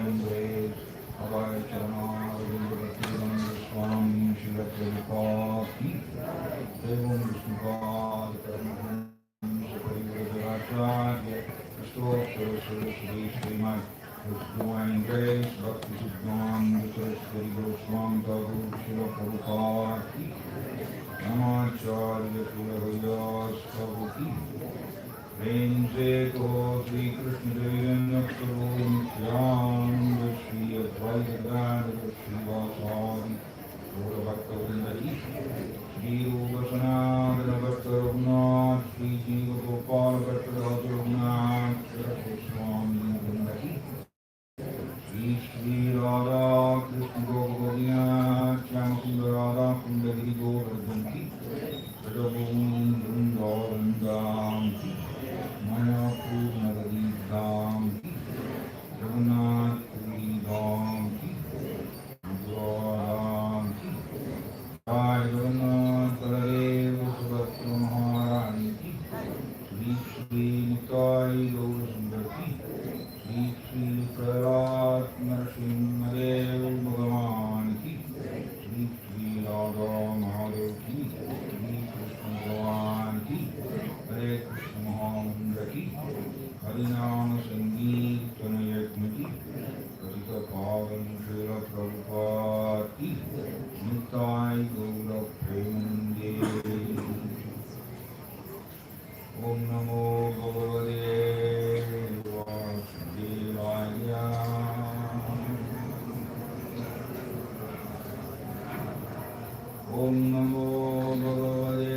divine grace of our Charanarvind Swami Srila Prabhupada ki Devam Vishnupada Karamaham Saparivajacharya Restore Saraswati Srimad His divine grace Bhakti Siddhanta Saraswati Goswami Thakur Srila Prabhupada ki Namacharya Srila Vyas Prabhu ki प्रेम से तो श्री कृष्ण जयन नित्यानंद श्री अद्वैत गदाधर श्रीवासादि गौरभक्तवृंद की श्री रूप सनातन भक्त रघुनाथ श्री जीव गोपाल भट्ट रघुनाथ गोस्वामी वृंद की श्री श्री राधा कृष्ण गोपिनाथ श्याम सुंदर राधा कुंड गिरि गोवर्धन की प्रभुभूमि वृंदावन धाम की मायापुर नगरी धाम की जगन्नाथपुरी धाम की मथुरा धाम की जय जगन्नाथ बलदेव सुभद्रा महारानी की श्री श्री निताई गौर सुंदर की श्री श्री प्रहलाद नरसिंहदेव भगवान की श्री श्री राधा महादेव की श्री कृष्ण भगवान की हरे कृष्ण महामंत्र की हरिनाम संगीतन यज्ञ की पतित पावन श्रील प्रभुपाद की निताय गौर प्रेमनंदे। ओम नमो भगवते वासुदेवाय। ओम नमो भगवते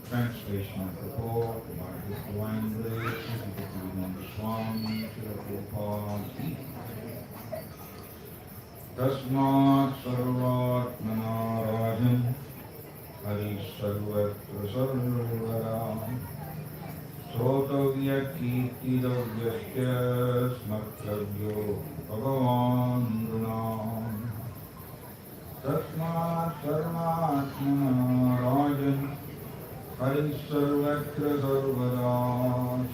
Translation of the book by His Divine Grace, Srila Swami Srila Prabhupada ki. Tasmat sarvatmana rajan hari sarvatra sarvara sotavya kirtidavyasya smartavyo bhagavan nૃణam. Tasmat sarvatmana rajan Hari sarvatra sarvada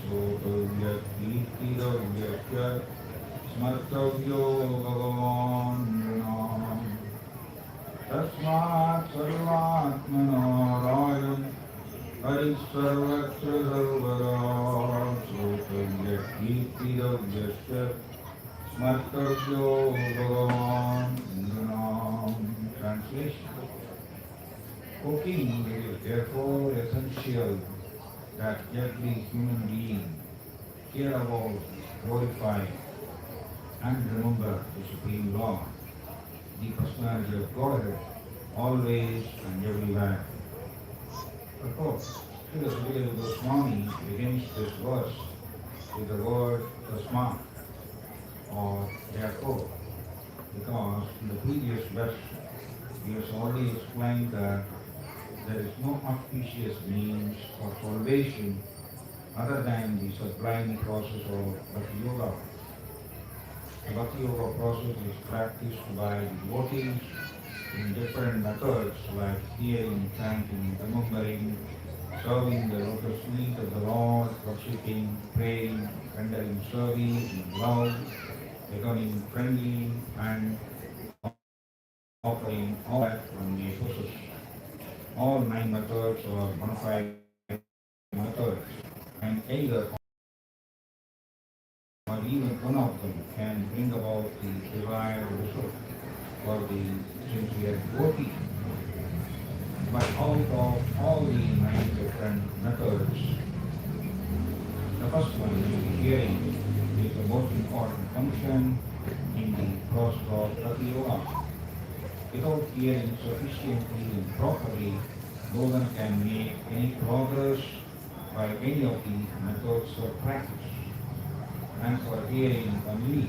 sotavya kirtidavyasya smartavyo bhagavan nૃణam. Tasmat sarvatmana rajan hari sarvatra sarvada sotavya kirtidavyasya smartavyo bhagavan nૃণam. Translation. Cooking is therefore essential that every human being care about, glorify, and remember the Supreme Lord, the personality of Godhead, always and everywhere. Of course, Srila Sukadeva Goswami begins this verse with the word tasmat or therefore, because in the previous verse he has already explained that there is no auspicious means of salvation other than the sublime process of Bhakti Yoga. The Bhakti Yoga process is practiced by devotees in different methods like hearing, chanting, remembering, serving the lotus feet of the Lord, worshipping, praying, rendering service and love, becoming friendly, and offering all that from the process. All 9 methods are bona fide methods, and either or even one of them can bring about the desired result for the sincere devotee. But out of all the 9 different methods, the first one, the hearing, is the most important function in the process of Bhakti Yoga. Without hearing sufficiently and properly, no one can make any progress by any of the methods of practice. And for hearing only,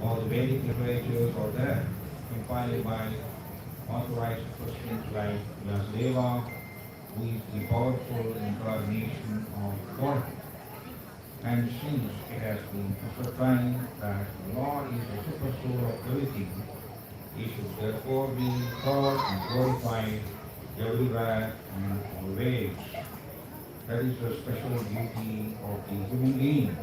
all the Vedic literatures are there, compiled by authorized Christians like Vyasadeva, who is the powerful incarnation of God. And since it has been ascertained that the Lord is the super soul of everything, he should therefore be heard and glorified everywhere and always. That is the special duty of the human being.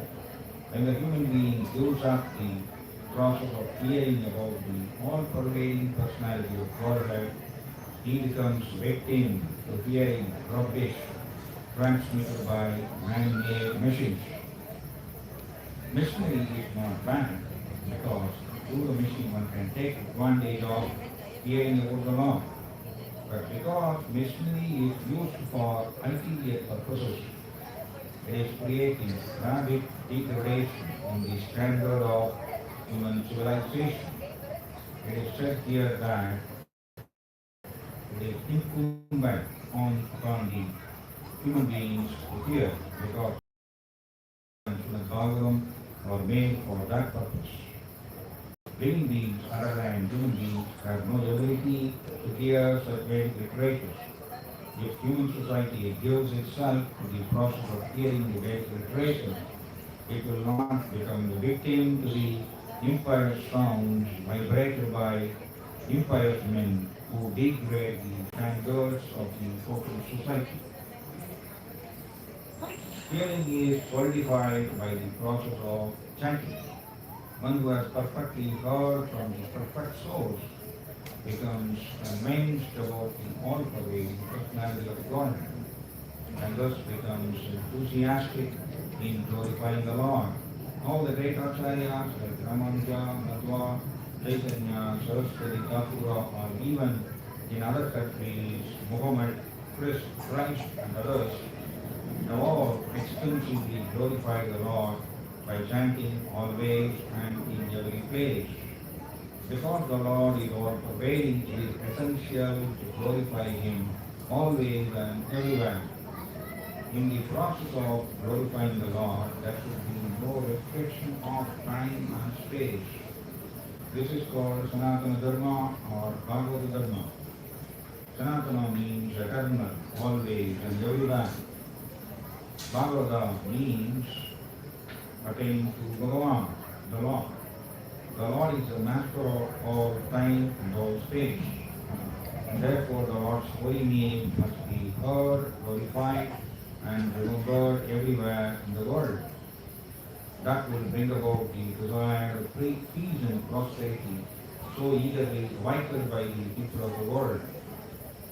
When the human being gives up the process of hearing about the all-pervading personality of Godhead, he becomes victim to hearing rubbish transmitted by man-made machines. Machinery is not bad because through the machine one can take advantage of hearing about the law. But because machinery is used for ulterior purposes, it is creating rapid degradation in the standard of human civilization. It is said here that it is incumbent upon the human beings to hear because the Bhagavatam are made for that purpose. Living beings other than human beings have no ability to hear such Vedic literatures. If human society gives itself to the process of hearing the Vedic literature, it will not become the victim to the impious sounds vibrated by impious men who degrade the standards of the total society. Hearing is solidified by the process of chanting. One who has perfectly heard from the perfect source becomes amazed about the all-pervading personality of God and thus becomes enthusiastic in glorifying the Lord. All the great acharyas like Ramanuja, Madhva, Chaitanya, Saraswati, Thakur, or even in other countries, Muhammad, Christ, and others, have all extensively glorified the Lord by chanting always and in every place. Because the Lord is all-pervading, it is essential to glorify Him always and everywhere. In the process of glorifying the Lord, there should be no restriction of time and space. This is called Sanatana Dharma or Bhagavata Dharma. Sanatana means eternal, always and everywhere. Bhagavata means attaining to Bhagavan, the Lord. The Lord is the master of all time and all space. And therefore the Lord's holy name must be heard, glorified, and remembered everywhere in the world. That will bring about the desire of peace and prosperity so eagerly awaited by the people of the world.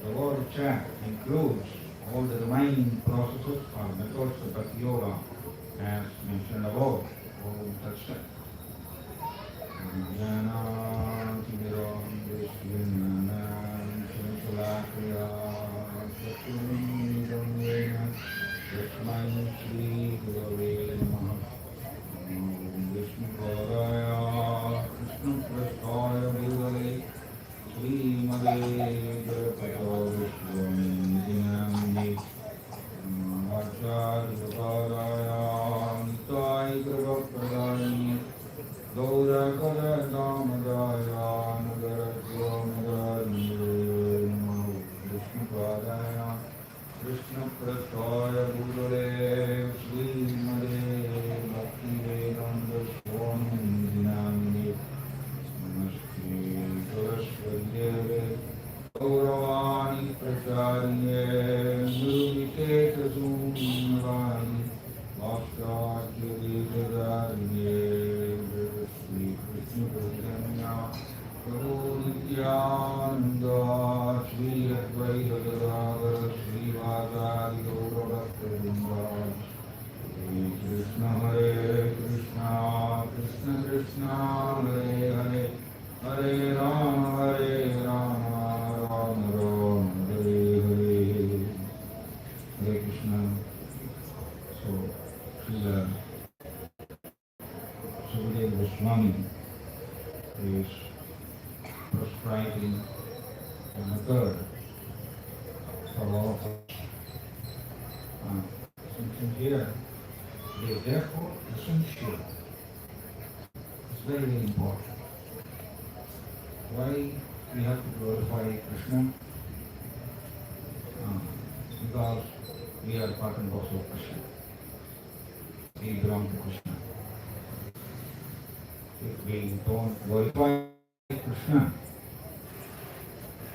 The word chant includes all the remaining processes or methods of Bhakti Yoga as mentioned above. Om Tat Sat. writing a method for all of us. Since here, it is therefore essential. It's very, very important. Why we have to glorify Krishna? Because we are part and parcel of Krishna. We belong to Krishna. If we don't glorify Krishna,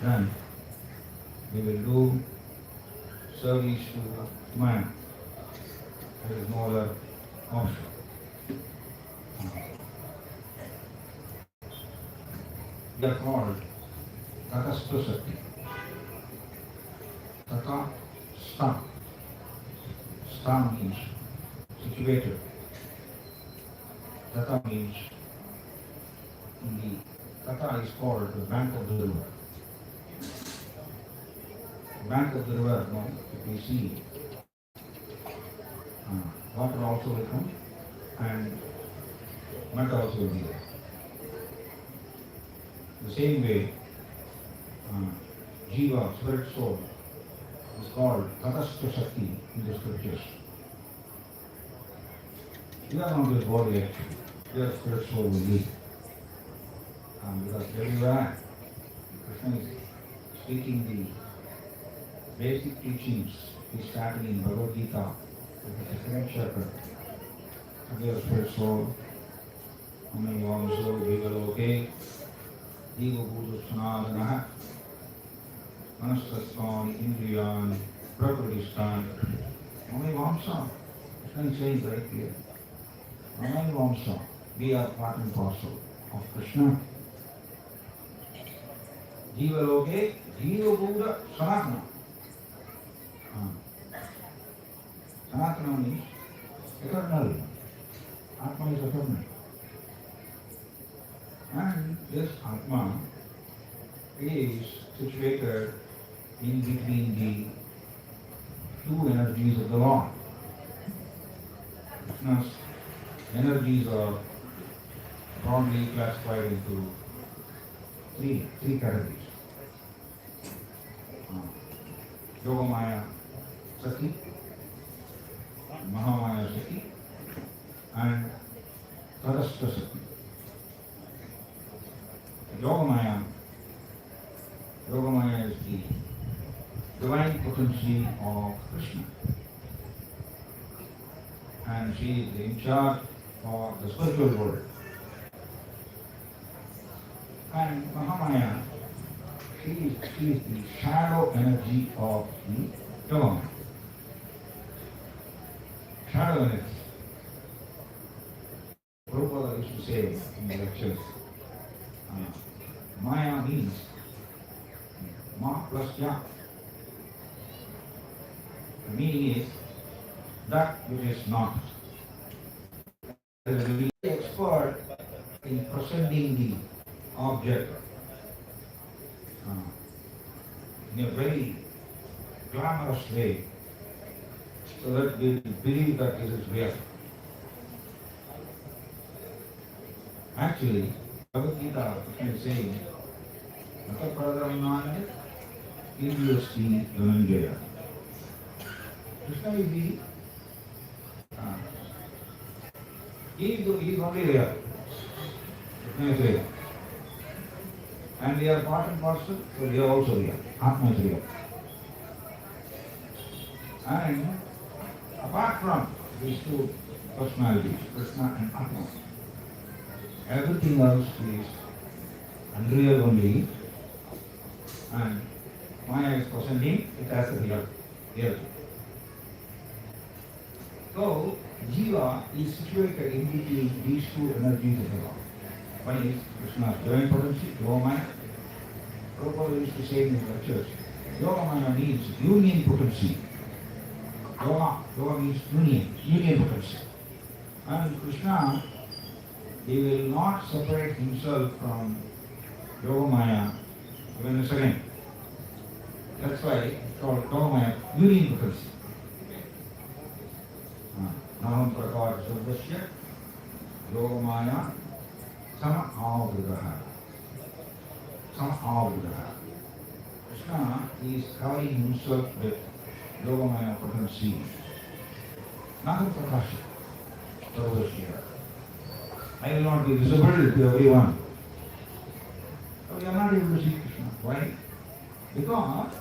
then we will do service to man. There is no other option. They are called Tatastha Sakti. Tata Sta. Sta means situated. Tata means Tata is called the bank of the river. Bank of the river, if we see, water also will come and mud also will be there. The same way, Jiva, spirit soul, is called Tatastha Shakti in the scriptures. We are not this body actually, we are spirit soul will be. Because everywhere Krishna is speaking the basic teachings, he started in Bhagavad Gita with the second chapter. We are spirit soul, Amay Vamso, Vivaloke, Diva Bhuta Sanadana, Manastasthani, Indriyani, Prakritisthani, Amay Vamsa. Krishna is saying right here, Amay Vamsa, we are part and parcel of Krishna. Jiva Loke, Jiva Buddha, Sanatana. Sanatana means eternal. Atma is eternal. And this Atma is situated in between the two energies of the Lord. Krishna's energies are broadly classified into three categories. Yogamaya Sati, Mahamaya Sati, and Tatastha Sati. Yogamaya is the divine potency of Krishna. And she is in charge of the spiritual world. And Mahamaya, she is the shadow energy of the Yogamaya. Shadow energy. Prabhupada used to say in the lectures, Maya means Ma plus Ya. The meaning is that which is not. There is a very expert in presenting the object in a very glamorous way, so that we believe that this is real. Actually, Bhagavad Gita is saying, Mata Pradhamnanya Indriyasti Dhananjaya. Krishna is he is only real. Krishna is real. And we are part and parcel, so we are also real. Atma is real. And apart from these two personalities, Krishna and Atma, everything else is unreal only, and Maya is presenting it as a real. So, Jiva is situated in between these two energies of the Lord. One is Krishna's divine potency, Yogamaya. Prabhupada used to say in his lectures, Yogamaya means union potency. Yoga means union potency. And Krishna, he will not separate himself from Yogamaya even a second. That's why it's called Yogamaya union potency. Naham prakar sarvasya Yogamaya sama avrigaha. some avrudaha. Krishna is covering himself with Yogamaya potency. Nothing prakasha. Sarvashya. I will not be visible to everyone. So we are not able to see Krishna. Why? Because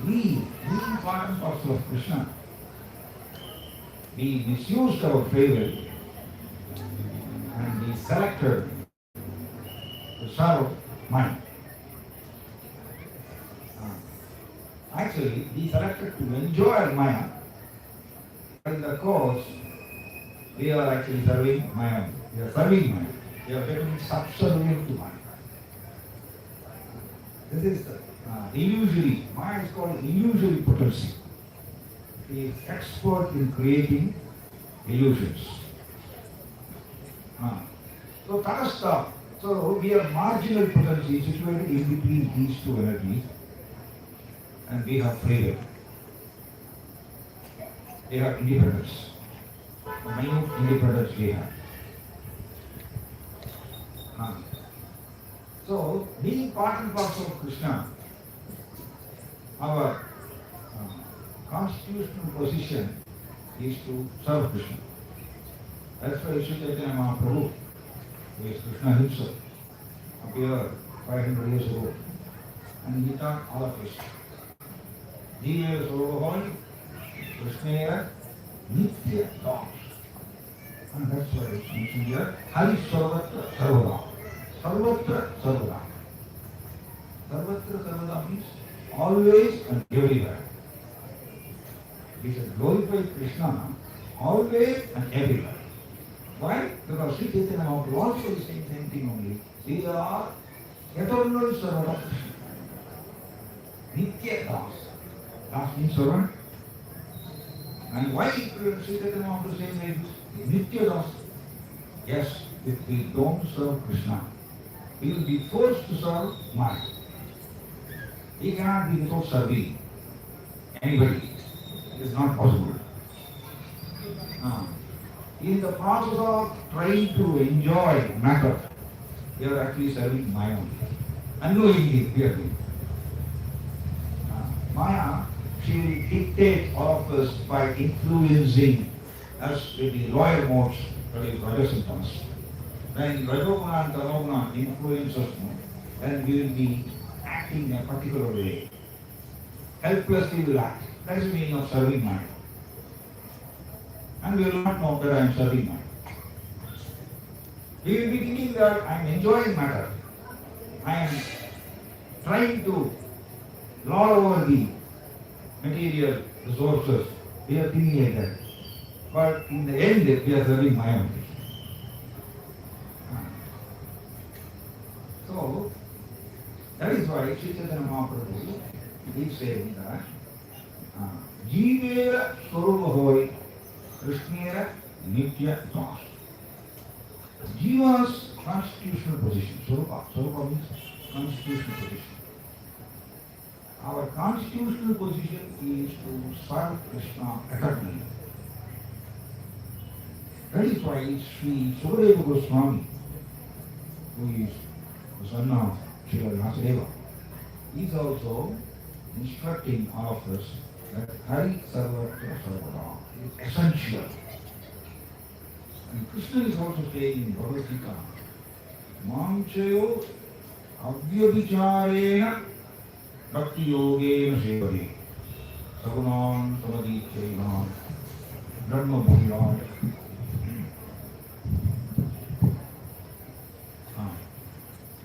we important parts of Krishna, we misused our favor and we selected to serve mind. Actually, we selected to enjoy Maya. In the course, we are actually serving Maya. We are serving Maya. We are becoming subservient to Maya. This is the illusory. Maya is called illusory potency. He is expert in creating illusions. So Tarasta, so we are marginal potency situated in between these two energies, and we have freedom. They have independence. Minute independence we have. So, being part and parcel of Krishna, our constitutional position is to serve Krishna. That's why Sri Chaitanya Mahaprabhu, who is Krishna himself, appeared 500 years ago, and he taught all of us. Jiva Sohoy, Krishna Nitya Das. And that's why it's mentioned here, Hari Sarvatra Sarvada. Sarvatra Sarvada. Sarvatra Sarvada means always and everywhere. We should glorify Krishna always and everywhere. Why? Because Sri Chaitanya Mahaprabhu also is saying the same thing only. We are eternal servant of Krishna. Nitya Das. Das means servant. And why Sri Chaitanya Mahaprabhu is saying like this? Nitya Das. Yes, if we don't serve Krishna, we will be forced to serve Maya. He cannot be without serving anybody. It is not possible. In the process of trying to enjoy matter, we are actually serving Maya only. Unknowingly, clearly. Maya, she will dictate all of us by influencing us with the lower modes, that is Rajas and Tamas. When Rajoguna and Tamoguna influence us, then we will be acting in a particular way. Helplessly we will act. That is the meaning of serving mind. And we will not know that I am serving mind. We will be thinking that I am enjoying matter. I am trying to lord over the material resources. We are thinking like that. But in the end, we are serving my own. So, that is why Sri Chaitanya Mahaprabhu is saying that Jivera Swarupa Krishnera Nitya Das. Jiva's constitutional position, Swarupa means constitutional position. Our constitutional position is to serve Krishna eternally. That is why Sri Sukadeva Goswami, who is the son of Srila Vyasadeva, is also instructing all of us that Hari Sarvatra Sarvada is essential. And Krishna is also saying in Bhagavad Gita, Mamchayo Avyabhicharena Bhakti Yogena Sevade Sagunam Samadhi Chaivan Brahma Bhulaya.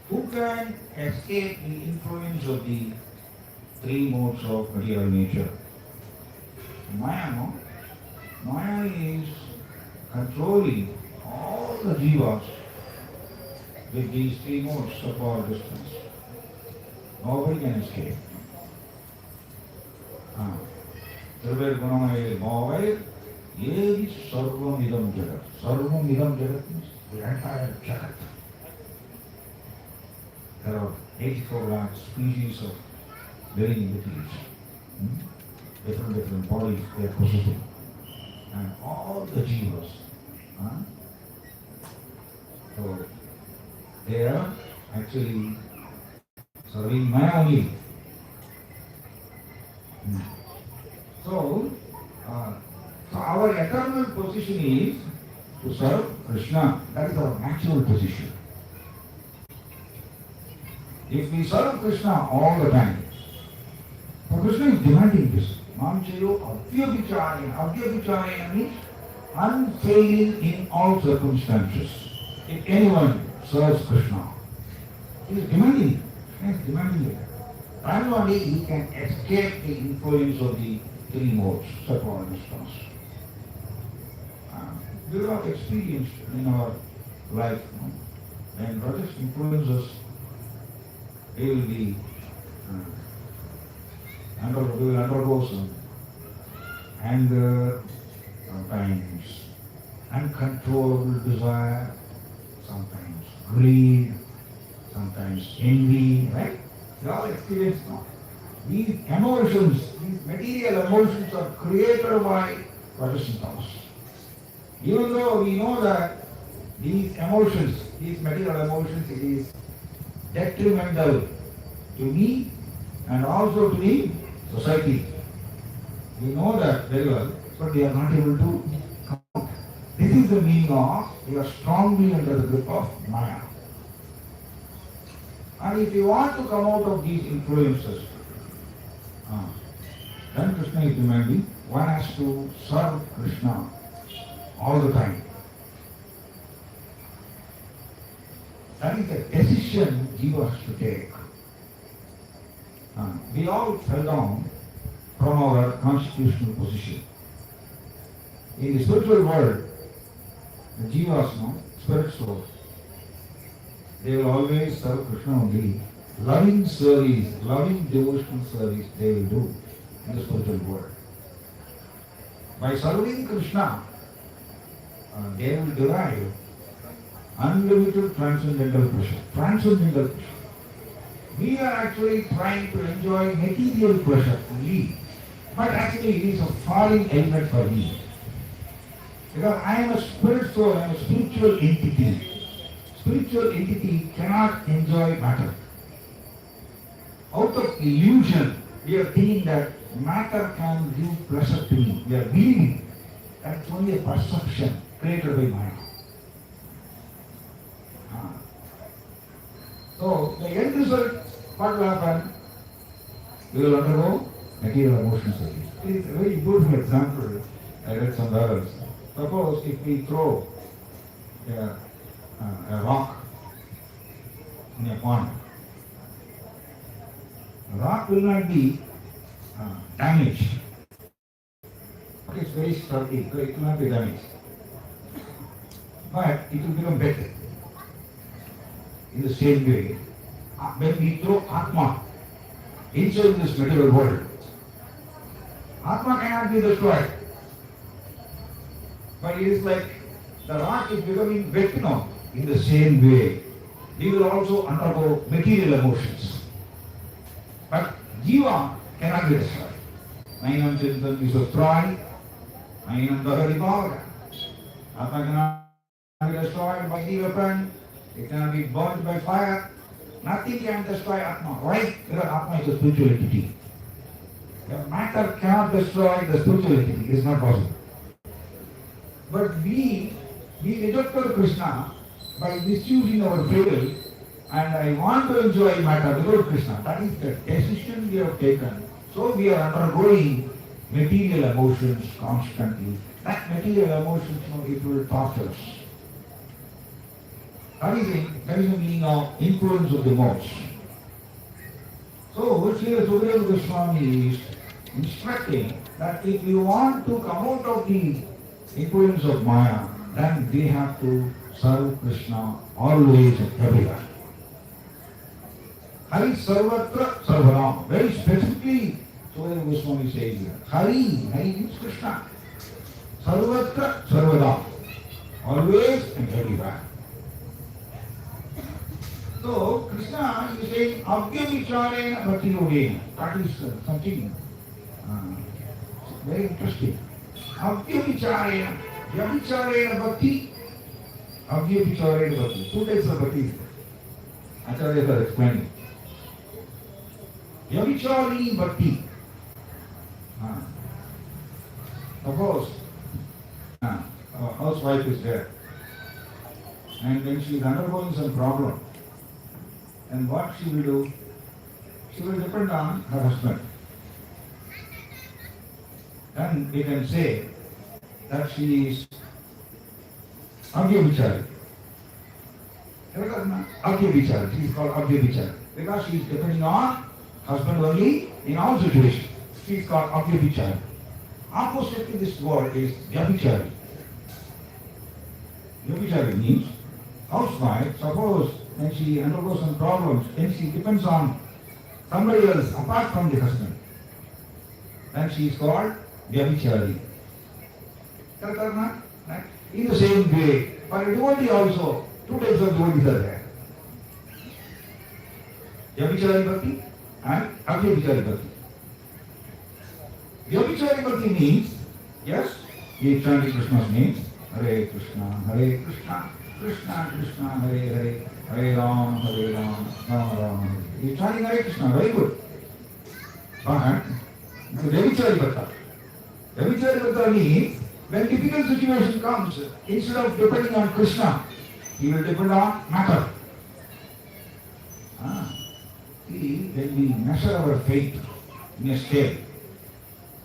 Who can escape the influence of the three modes of material nature? Maya, no? Maya is controlling all the jivas with these three modes of our distance. Nobody can escape. Sarver Gunamaya Bhavaya Yedi Sarvam Idam Jagat. Sarvam Idam Jagat means the entire Jagat. There are 84 lakh species of living entities. Different bodies they are possessing. And all the jivas. So they are actually serving Maya only. So, so our eternal position is to serve Krishna. That is our natural position. If we serve Krishna all the time, so Krishna is demanding this. Mamchayo avyabhicharena. Avyabhicharena means unfailing in all circumstances. If anyone serves Krishna, he is demanding it. He is demanding it. And only he can escape the influence of the three modes, sattva and tamas. We have experienced in our life, when rajas influences, we will undergo some anger, sometimes uncontrollable desire, sometimes greed, sometimes envy, right? We all experience now. These emotions, these material emotions are created by rajas and tamas. Even though we know that these emotions, these material emotions, it is detrimental to me and also to the society. We know that very well, but we are not able to come out. This is the meaning of we are strongly under the grip of Maya. And if you want to come out of these influences, then Krishna is demanding one has to serve Krishna all the time. That is a decision Jiva has to take. We all fell down from our constitutional position. In the spiritual world, the Jivas, spirit souls, they will always serve Krishna only. Loving service, loving devotional service they will do in the spiritual world. By serving Krishna, they will derive unlimited transcendental pleasure. Transcendental pleasure. We are actually trying to enjoy material pleasure only, but actually it is a falling element for me. Because I am a spirit soul, I am a spiritual entity. Spiritual entity cannot enjoy matter. Out of illusion, we are thinking that matter can give pleasure to me. We are believing that it's only a perception created by Maya. So the end result, what will happen? We will undergo material emotion service. It is a very beautiful example. I read some others. Suppose if we throw a rock in a pond, the rock will not be damaged. It is very sturdy, so it will not be damaged. But it will become better. In the same way, when we throw Atma inside this material world, Atma cannot be destroyed. But it is like the rock is becoming wet now. In the same way, we will also undergo material emotions. But Jiva cannot be destroyed. Nainam Chintan Visastroy, Nainam Daharibaga. Atma cannot be destroyed by any weapon. It cannot be burnt by fire. Nothing can destroy Atma. Why? Because Atma is a spiritual entity. The matter cannot destroy the spiritual entity. It is not possible. But we rejected Krishna by misusing our free will, and I want to enjoy matter without Krishna. That is the decision we have taken. So we are undergoing material emotions constantly. That material emotions, it will torture us. That is the meaning of influence of the modes. So, Srila Sukadeva Goswami is instructing that if we want to come out of the influence of Maya, then we have to serve Krishna always and everywhere. Hari Sarvatra Sarvaram. Very specifically, Sukadeva Goswami says here. Hari means Krishna. Sarvatra Sarvadam. Always and everywhere. So, Krishna is saying, Avyabhicharena bhakti yogena. That is something very interesting. Avyabhicharena. Vyabhicharena bhakti. Avyabhicharena bhakti. Two types of bhakti. Acharyas are explaining. Yavichari Bhakti. Suppose a housewife is there and when she is undergoing some problem, and what she will do? She will depend on her husband. Then we can say that she is Abhyavichari. Abhyavichari. She is called Abhyavichari because she is depending on husband only in all situations. She is called Abhyavichari. Opposite to this word is Vyabhichari. Vyabhichari means housewife. Suppose when she undergoes some problems, then she depends on somebody else apart from the husband. Then she is called Vyabhichari. Right? In the same way, for a devotee also, two types of devotees are there. Vyabhichari Bhakti and Abhyavichari Bhakti. Vyabhichari Bhakti means, yes, he is chanting Krishna's names. Hare Krishna, Krishna Krishna, Hare Hare, Hare Rama, Rama Rama. He is chanting Hare Krishna, very good. But it's a Vyabhichari Bhakti. Vyabhichari Bhakti means, when difficult situation comes, instead of depending on Krishna, he will depend on matter. See, when we measure our faith in a scale,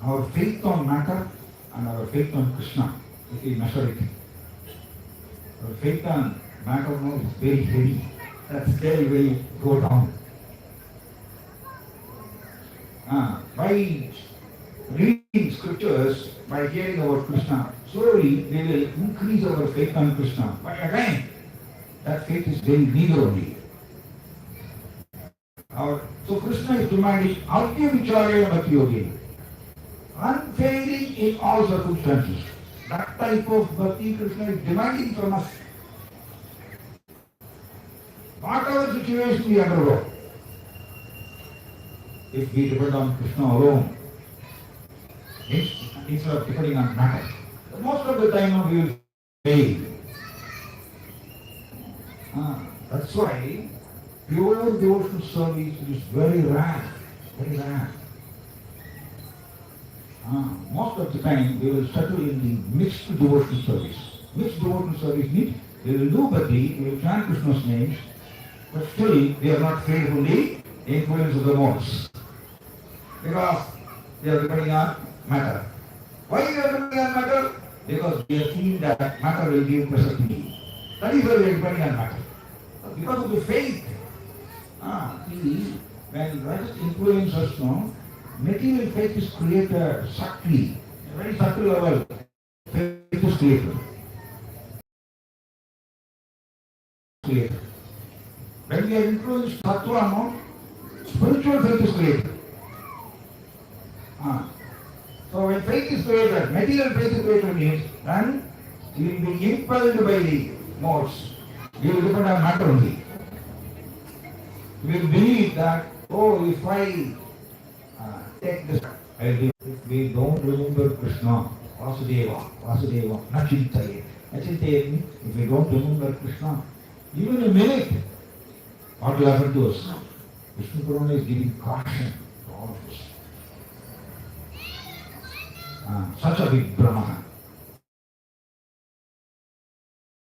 our faith on matter and our faith on Krishna, if we measure it, our faith on matter now is very heavy. That scale will go down. By reading scriptures, by hearing about Krishna, slowly we will increase our faith on Krishna. But again, that faith is very meager only. So Krishna is demanding Abhyavichari Bhakti Yogi, unfailing in all circumstances. That type of Bhakti Krishna is demanding from us. Whatever situation we undergo, if we depend on Krishna alone, instead of depending on matter, most of the time we will fail. That's why pure devotional service is very rare, very rare. Most of the time we will settle in the mixed devotional service. Mixed devotional service means we will do bhakti, we will chant Krishna's names, but still we are not free from the influence of the modes. Because they are depending on matter. Why they are depending on matter? Because we have seen that matter will give pleasure to me. That is why we are depending on matter. Because of the faith. See, when Rajas influence us now, material faith is created subtly, a very subtle level. Faith is created. When we are influenced sattva now, spiritual faith is created. So when faith is created, material faith is created means then you will be impelled by the modes. You will depend on matter only. You will believe that, oh, if I take this, if we don't remember Krishna, Vasudeva, Nachintaye. Nachintaye means if we don't remember Krishna, even a minute, what will happen to us? Vishnu Purana is giving caution to all of us. Such a big Brahmana.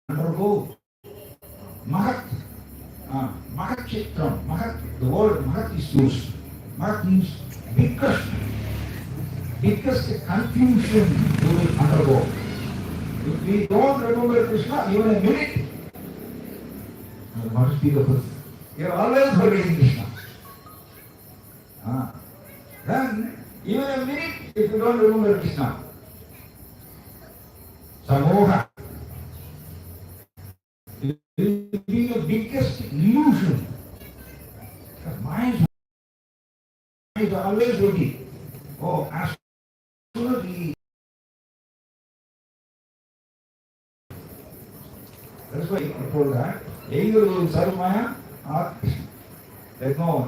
Undergo Mahat. Mahat Chitram. Mahat, the word Mahat is used. Mahat means biggest confusion you will undergo. If we don't remember Krishna, even a minute, what is the purpose? You are always forgetting Krishna. Then, even a minute, if you don't remember Krishna, Samoha will be the biggest illusion. Because mind is always working. Oh, as soon as we... That's why I told that either you will serve Maya or Krishna. There is no